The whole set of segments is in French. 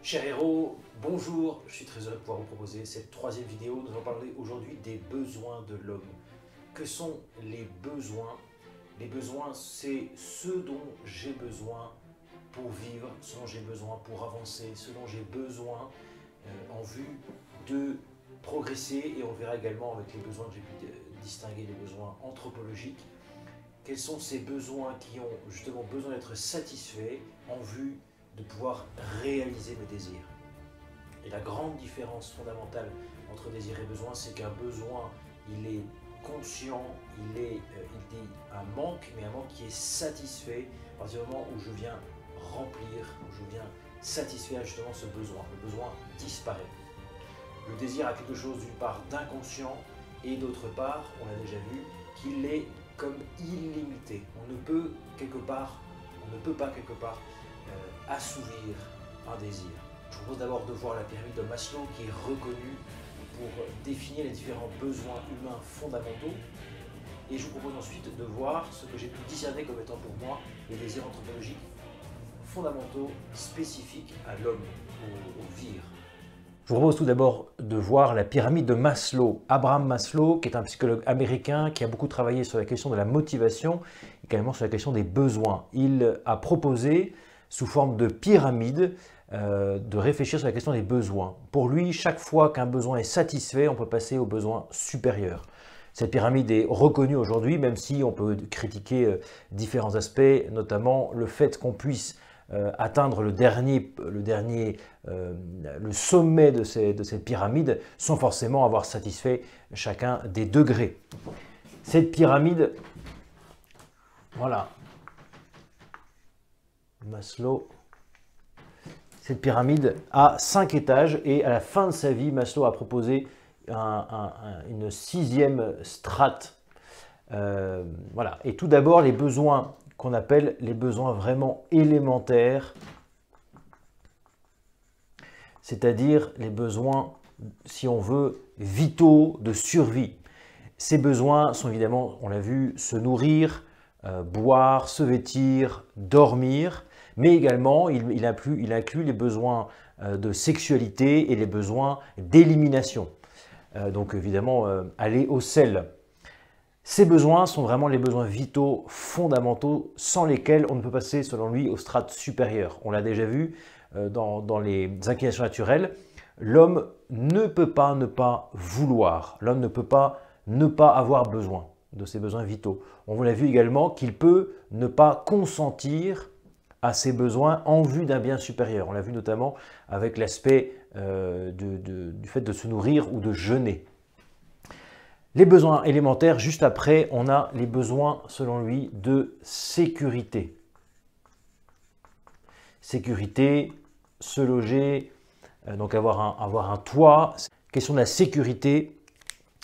Cher héros, bonjour, je suis très heureux de pouvoir vous proposer cette troisième vidéo. Nous allons parler aujourd'hui des besoins de l'homme. Que sont les besoins? Les besoins, c'est ce dont j'ai besoin pour vivre, ce dont j'ai besoin pour avancer, ce dont j'ai besoin en vue de progresser. Et on verra également avec les besoins que j'ai pu distinguer, les besoins anthropologiques. Quels sont ces besoins qui ont justement besoin d'être satisfaits en vue de pouvoir réaliser mes désirs. Et la grande différence fondamentale entre désir et besoin, c'est qu'un besoin, il est conscient, il est un manque, mais un manque qui est satisfait à partir du moment où je viens remplir, où je viens satisfaire justement ce besoin. Le besoin disparaît. Le désir a quelque chose d'une part d'inconscient et d'autre part, on l'a déjà vu, qu'il est comme illimité. On ne peut pas quelque part assouvir un désir. Je vous propose d'abord de voir la pyramide de Maslow qui est reconnue pour définir les différents besoins humains fondamentaux. Et je vous propose ensuite de voir ce que j'ai pu discerner comme étant pour moi les désirs anthropologiques fondamentaux spécifiques à l'homme, au vivre. Je vous propose tout d'abord de voir la pyramide de Maslow. Abraham Maslow, qui est un psychologue américain qui a beaucoup travaillé sur la question de la motivation, également sur la question des besoins. Il a proposé, sous forme de pyramide, de réfléchir sur la question des besoins. Pour lui, chaque fois qu'un besoin est satisfait, on peut passer au besoin supérieur. Cette pyramide est reconnue aujourd'hui, même si on peut critiquer différents aspects, notamment le fait qu'on puisse atteindre le sommet de cette pyramide sans forcément avoir satisfait chacun des degrés. Cette pyramide, voilà, Maslow, cette pyramide a 5 étages et à la fin de sa vie, Maslow a proposé une 6e strate. Voilà. Et tout d'abord, les besoins qu'on appelle les besoins vraiment élémentaires, c'est-à-dire les besoins, si on veut, vitaux de survie. Ces besoins sont évidemment, on l'a vu, se nourrir, boire, se vêtir, dormir, mais également il inclut les besoins de sexualité et les besoins d'élimination. Donc évidemment, aller au sel. Ces besoins sont vraiment les besoins vitaux fondamentaux sans lesquels on ne peut passer, selon lui, aux strates supérieures. On l'a déjà vu dans les inclinations naturelles, l'homme ne peut pas ne pas vouloir, l'homme ne peut pas ne pas avoir besoin de ses besoins vitaux. On l'a vu également qu'il peut ne pas consentir à ses besoins en vue d'un bien supérieur. On l'a vu notamment avec l'aspect du fait de se nourrir ou de jeûner. Les besoins élémentaires, juste après, on a les besoins, selon lui, de sécurité. Sécurité, se loger, donc avoir un toit. Question de la sécurité,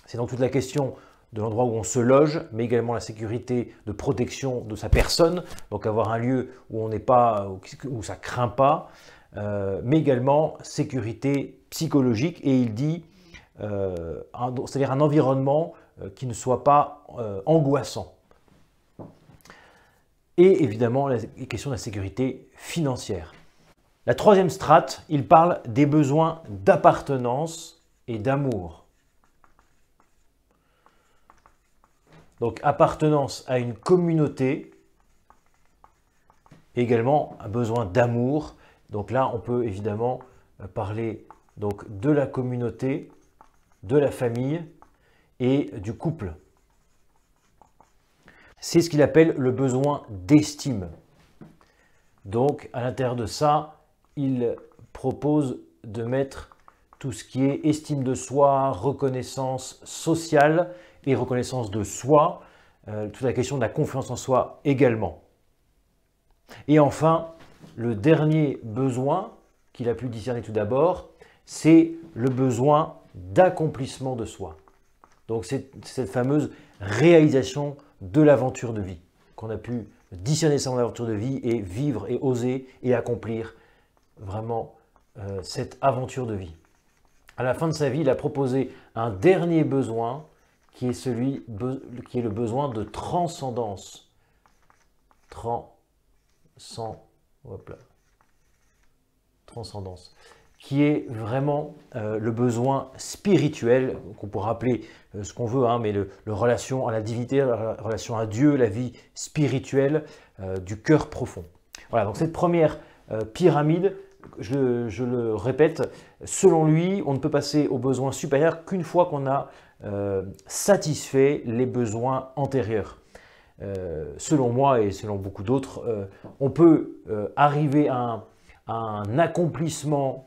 c'est donc toute la question de l'endroit où on se loge, mais également la sécurité de protection de sa personne, donc avoir un lieu où on n'est pas, où ça ne craint pas, mais également sécurité psychologique, et il dit c'est-à-dire un environnement qui ne soit pas angoissant. Et évidemment, la question de la sécurité financière. La 3e strate, il parle des besoins d'appartenance et d'amour. Donc, appartenance à une communauté, également un besoin d'amour. Donc là, on peut évidemment parler donc, de la communauté, de la famille et du couple. C'est ce qu'il appelle le besoin d'estime. Donc, à l'intérieur de ça, il propose de mettre tout ce qui est estime de soi, reconnaissance sociale et reconnaissance de soi, toute la question de la confiance en soi également. Et enfin, le dernier besoin qu'il a pu discerner tout d'abord, c'est le besoin d'accomplissement de soi. Donc c'est cette fameuse réalisation de l'aventure de vie, qu'on a pu discerner son aventure de vie et vivre et oser et accomplir vraiment cette aventure de vie. À la fin de sa vie, il a proposé un dernier besoin qui est le besoin de transcendance. transcendance, qui est vraiment le besoin spirituel, qu'on pourrait appeler ce qu'on veut, hein, mais le relation à la divinité, la relation à Dieu, la vie spirituelle du cœur profond. Voilà, donc cette première pyramide, je le répète, selon lui, on ne peut passer aux besoins supérieurs qu'une fois qu'on a satisfait les besoins antérieurs. Selon moi et selon beaucoup d'autres, on peut arriver à un accomplissement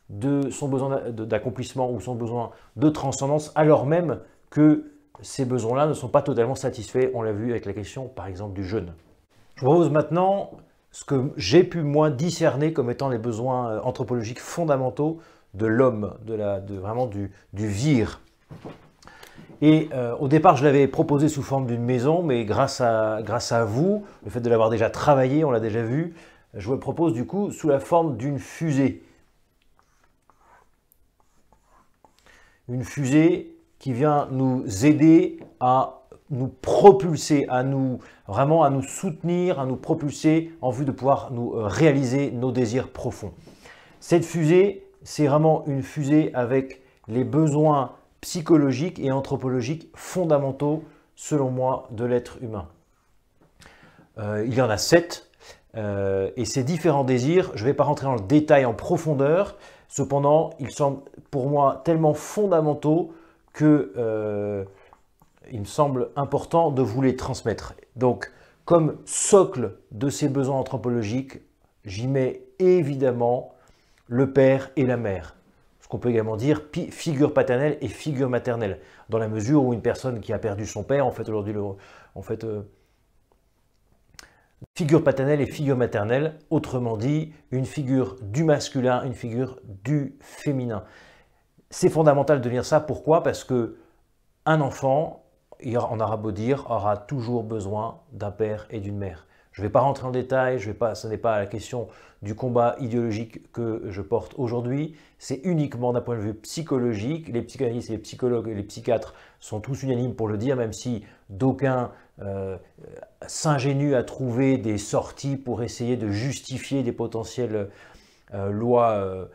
de son besoin d'accomplissement ou son besoin de transcendance, alors même que ces besoins-là ne sont pas totalement satisfaits. On l'a vu avec la question, par exemple, du jeûne. Je vous propose maintenant ce que j'ai pu, moi, discerner comme étant les besoins anthropologiques fondamentaux de l'homme, vraiment du vir. Et au départ, je l'avais proposé sous forme d'une maison, mais grâce à vous, le fait de l'avoir déjà travaillé, on l'a déjà vu, je vous le propose du coup sous la forme d'une fusée. Une fusée qui vient nous aider à nous propulser, vraiment à nous soutenir, à nous propulser en vue de pouvoir nous réaliser nos désirs profonds. Cette fusée, c'est vraiment une fusée avec les besoins psychologiques et anthropologiques fondamentaux, selon moi, de l'être humain. Il y en a 7, et ces différents désirs, je ne vais pas rentrer dans le détail en profondeur, cependant, ils semblent pour moi tellement fondamentaux que il me semble important de vous les transmettre. Donc, comme socle de ces besoins anthropologiques, j'y mets évidemment le père et la mère. Ce qu'on peut également dire figure paternelle et figure maternelle, dans la mesure où une personne qui a perdu son père, en fait aujourd'hui, figure paternelle et figure maternelle, autrement dit, une figure du masculin, une figure du féminin. C'est fondamental de lire ça, pourquoi? Parce que un enfant, on aura beau dire, aura toujours besoin d'un père et d'une mère. Je ne vais pas rentrer dans le détail, ce n'est pas la question du combat idéologique que je porte aujourd'hui, c'est uniquement d'un point de vue psychologique. Les psychanalystes et les psychologues et les psychiatres sont tous unanimes pour le dire, même si d'aucuns s'ingénuent à trouver des sorties pour essayer de justifier des potentielles lois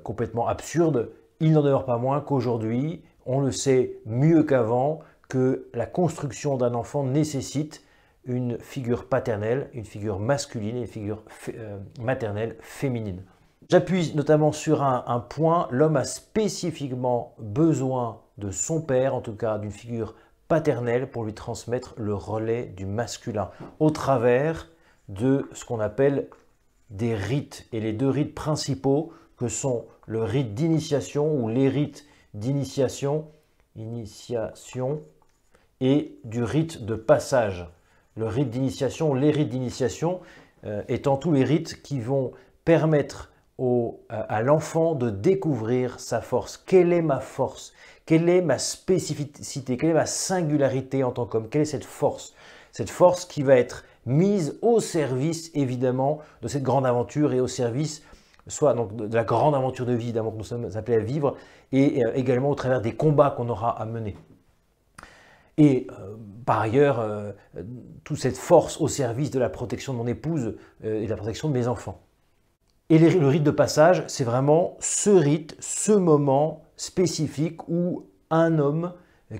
complètement absurdes. Il n'en demeure pas moins qu'aujourd'hui, on le sait mieux qu'avant, que la construction d'un enfant nécessite une figure paternelle, une figure masculine et une figure maternelle féminine. J'appuie notamment sur un point, l'homme a spécifiquement besoin de son père, en tout cas d'une figure paternelle pour lui transmettre le relais du masculin au travers de ce qu'on appelle des rites. Et les deux rites principaux que sont le rite d'initiation ou les rites d'initiation, et du rite de passage. Le rite d'initiation, les rites d'initiation étant tous les rites qui vont permettre à l'enfant de découvrir sa force. Quelle est ma force? Quelle est ma spécificité? Quelle est ma singularité en tant qu'homme? Quelle est cette force? Cette force qui va être mise au service évidemment de cette grande aventure et au service soit donc de la grande aventure de vie évidemment que nous sommes appelés à vivre et également au travers des combats qu'on aura à mener. Et par ailleurs, toute cette force au service de la protection de mon épouse et de la protection de mes enfants. Et le rite de passage, c'est vraiment ce rite, ce moment spécifique où un homme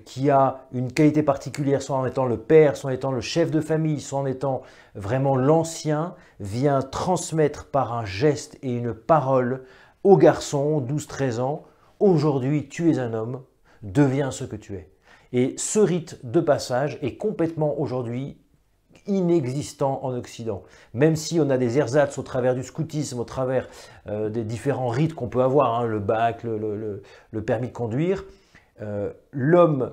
qui a une qualité particulière, soit en étant le père, soit en étant le chef de famille, soit en étant vraiment l'ancien, vient transmettre par un geste et une parole au garçon, 12-13 ans, « Aujourd'hui, tu es un homme, deviens ce que tu es ». Et ce rite de passage est complètement aujourd'hui inexistant en Occident. Même si on a des ersatz au travers du scoutisme, au travers des différents rites qu'on peut avoir, hein, le bac, le permis de conduire, le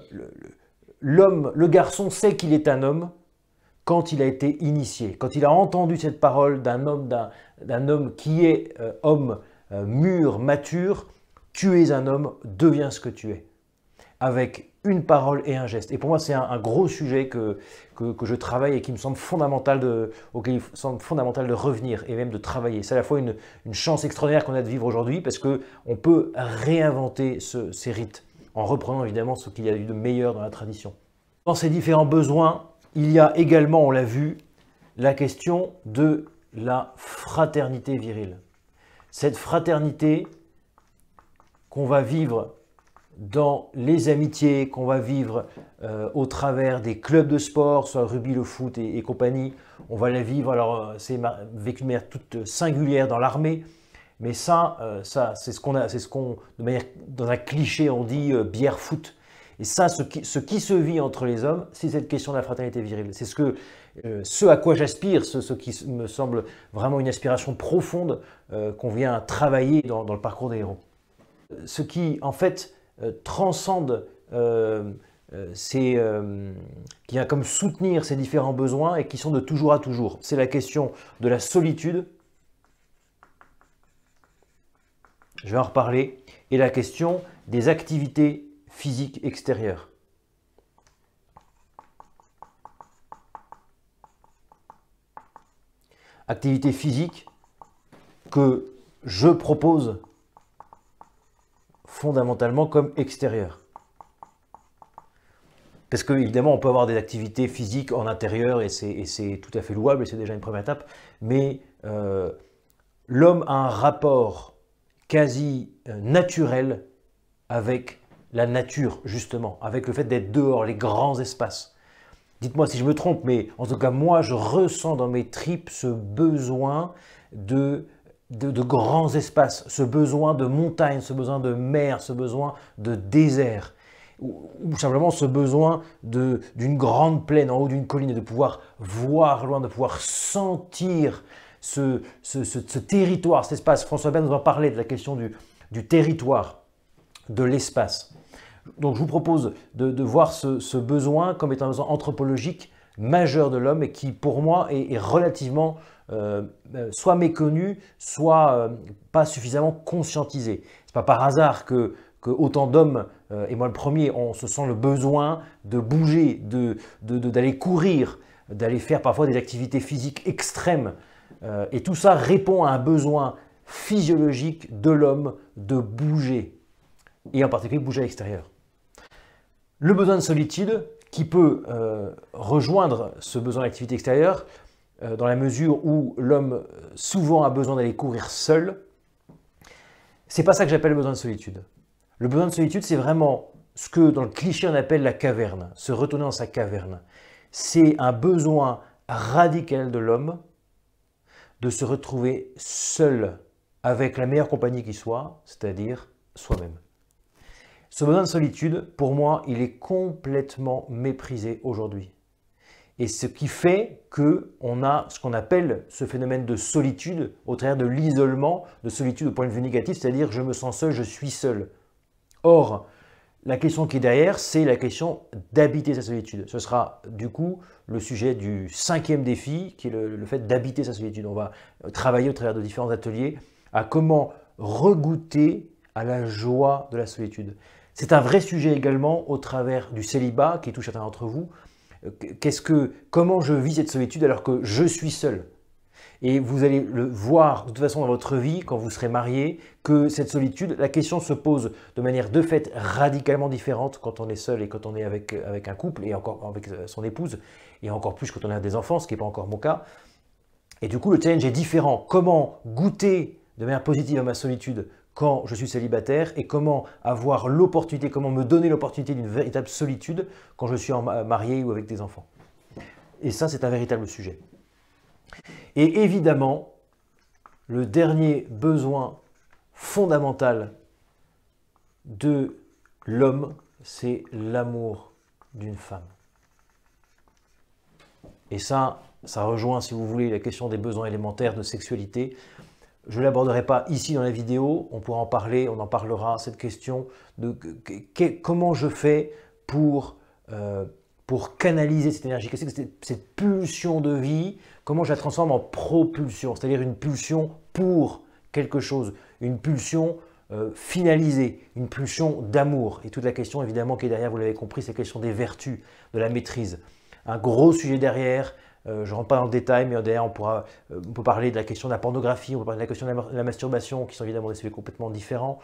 garçon sait qu'il est un homme quand il a été initié, quand il a entendu cette parole d'un homme qui est homme mûr, mature, tu es un homme, deviens ce que tu es. Avec une parole et un geste. Et pour moi, c'est un gros sujet que je travaille et qui me semble auquel il semble fondamental de revenir et même de travailler. C'est à la fois une chance extraordinaire qu'on a de vivre aujourd'hui parce qu'on peut réinventer ces rites en reprenant évidemment ce qu'il y a eu de meilleur dans la tradition. Dans ces différents besoins, il y a également, on l'a vu, la question de la fraternité virile. cette fraternité qu'on va vivre dans les amitiés, qu'on va vivre au travers des clubs de sport, soit rugby, le foot et compagnie. On va la vivre, alors c'est vécu de manière toute singulière dans l'armée, mais ça c'est ce qu'on, de manière, dans un cliché, on dit bière foot. Et ça, ce qui se vit entre les hommes, c'est cette question de la fraternité virile. C'est ce à quoi j'aspire, ce qui me semble vraiment une aspiration profonde qu'on vient travailler dans le parcours des héros. Ce qui, en fait, transcende, qui vient comme soutenir ces différents besoins et qui sont de toujours à toujours. C'est la question de la solitude, je vais en reparler, et la question des activités physiques extérieures. Activités physiques que je propose fondamentalement comme extérieures. Parce que évidemment, on peut avoir des activités physiques en intérieur et c'est tout à fait louable et c'est déjà une première étape, mais l'homme a un rapport quasi naturel avec la nature, justement, avec le fait d'être dehors, les grands espaces. Dites-moi si je me trompe, mais en tout cas, moi, je ressens dans mes tripes ce besoin de grands espaces, ce besoin de montagne, ce besoin de mer, ce besoin de désert, ou simplement ce besoin d'une grande plaine en haut d'une colline et de pouvoir voir loin, de pouvoir sentir ce territoire, cet espace. François Bert nous en parlait de la question du territoire, de l'espace. Donc je vous propose de voir ce besoin comme étant un besoin anthropologique majeur de l'homme et qui pour moi est relativement soit méconnu, soit pas suffisamment conscientisé. Ce n'est pas par hasard que autant d'hommes, et moi le premier, on se sent le besoin de bouger, d'aller courir, d'aller faire parfois des activités physiques extrêmes. Et tout ça répond à un besoin physiologique de l'homme de bouger, et en particulier bouger à l'extérieur. Le besoin de solitude qui peut rejoindre ce besoin d'activité extérieure dans la mesure où l'homme souvent a besoin d'aller courir seul. C'est pas ça que j'appelle le besoin de solitude. Le besoin de solitude, c'est vraiment ce que dans le cliché on appelle la caverne, se retourner dans sa caverne. C'est un besoin radical de l'homme de se retrouver seul avec la meilleure compagnie qui soit, c'est-à-dire soi-même. Ce besoin de solitude, pour moi, il est complètement méprisé aujourd'hui. Et ce qui fait qu'on a ce qu'on appelle ce phénomène de solitude au travers de l'isolement, de solitude au point de vue négatif, c'est-à-dire je me sens seul, je suis seul. Or, la question qui est derrière, c'est la question d'habiter sa solitude. Ce sera du coup le sujet du 5e défi, qui est le fait d'habiter sa solitude. On va travailler au travers de différents ateliers à comment regoûter à la joie de la solitude. C'est un vrai sujet également au travers du célibat qui touche certains d'entre vous. Comment je vis cette solitude alors que je suis seul? Et vous allez le voir de toute façon dans votre vie, quand vous serez marié, que cette solitude, la question se pose de manière de fait radicalement différente quand on est seul et quand on est avec un couple et encore avec son épouse, et encore plus quand on a des enfants, ce qui n'est pas encore mon cas. Et du coup, le challenge est différent. Comment goûter de manière positive à ma solitude quand je suis célibataire et comment avoir l'opportunité, comment me donner l'opportunité d'une véritable solitude quand je suis marié ou avec des enfants. Et ça, c'est un véritable sujet. Et évidemment, le dernier besoin fondamental de l'homme, c'est l'amour d'une femme. Et ça rejoint, si vous voulez, la question des besoins élémentaires de sexualité. Je ne l'aborderai pas ici dans la vidéo, on pourra en parler, on en parlera, cette question de comment je fais pour canaliser cette énergie, qu'est-ce que c'est cette pulsion de vie, comment je la transforme en propulsion, c'est-à-dire une pulsion pour quelque chose, une pulsion finalisée, une pulsion d'amour. Et toute la question évidemment qui est derrière, vous l'avez compris, c'est la question des vertus, de la maîtrise. Un gros sujet derrière. Je ne rentre pas dans le détail, mais derrière, on peut parler de la question de la pornographie, on peut parler de la question de la masturbation, qui sont évidemment des sujets complètement différents.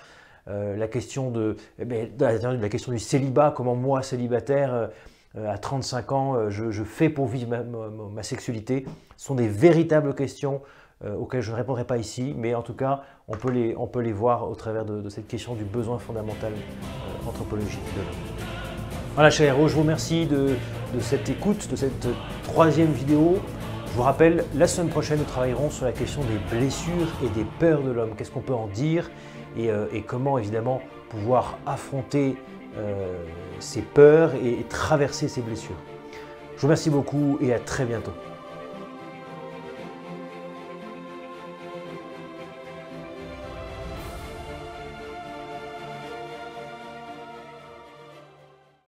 La question la question du célibat, comment moi, célibataire, à 35 ans, je fais pour vivre ma sexualité. Ce sont des véritables questions auxquelles je ne répondrai pas ici, mais en tout cas, on peut les voir au travers de cette question du besoin fondamental anthropologique de l'homme. Voilà, chers héros, je vous remercie de cette écoute, de cette troisième vidéo. Je vous rappelle, la semaine prochaine, nous travaillerons sur la question des blessures et des peurs de l'homme. Qu'est-ce qu'on peut en dire et comment, évidemment, pouvoir affronter ces peurs et traverser ces blessures. Je vous remercie beaucoup et à très bientôt.